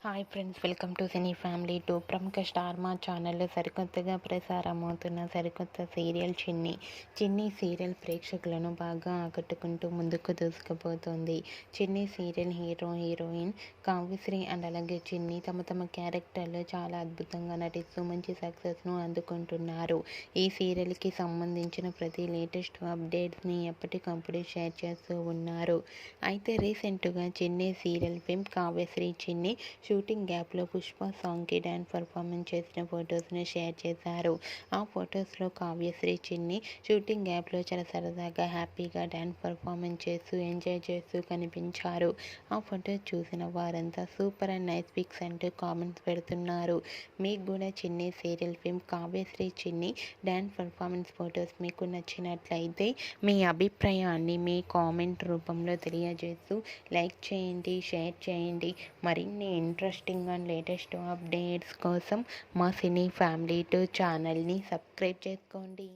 Hi friends, welcome to cine family two. ప్రముఖ star మా ఛానల్లో సరికొత్తగా ప్రసారమవుతున్న సరికొత్త సీరియల్ చిన్ని సీరియల్ ప్రేక్షకులను బాగా ఆకట్టుకుంటూ ముందుకు దూసుకుపోతుంది. చిన్ని సీరియల్ హీరోయిన్ కావ్యశ్రీ అండ్ అలాగే చిన్ని తమ క్యారెక్టర్లో చాలా అద్భుతంగా నటిస్తూ మంచి సక్సెస్ను అందుకుంటున్నారు. ఈ సీరియల్కి సంబంధించిన ప్రతి లేటెస్ట్ అప్డేట్స్ని ఎప్పటికప్పుడు షేర్ చేస్తూ ఉన్నారు. అయితే రీసెంట్గా చిన్ని సీరియల్ ఫేమ్ కావ్యశ్రీ చిన్ని షూటింగ్ గ్యాప్లో పుష్ప సాంగ్కి డ్యాన్స్ పర్ఫార్మెన్స్ చేసిన ఫొటోస్ని షేర్ చేశారు. ఆ ఫొటోస్లో కావ్యశ్రీ చిన్ని షూటింగ్ గ్యాప్లో చాలా సరదాగా హ్యాపీగా డ్యాన్స్ పర్ఫార్మెన్స్ చేస్తూ ఎంజాయ్ చేస్తూ కనిపించారు. ఆ ఫొటోస్ చూసిన వారంతా సూపర్ అండ్ నైస్ పిక్స్ అంటూ కామెంట్స్ పెడుతున్నారు. మీకు కూడా చిన్ని సీరియల్ ఫేమ్ కావ్యశ్రీ చిన్ని డ్యాన్స్ పర్ఫార్మెన్స్ ఫొటోస్ మీకు నచ్చినట్లయితే మీ అభిప్రాయాన్ని మీ కామెంట్ రూపంలో తెలియజేస్తూ లైక్ చేయండి, షేర్ చేయండి. మరిన్ని ఇంట్రెస్టింగ్ అండ్ లేటెస్ట్ అప్డేట్స్ కోసం మా సినీ ఫ్యామిలీ 2 ఛానల్ని సబ్స్క్రైబ్ చేసుకోండి.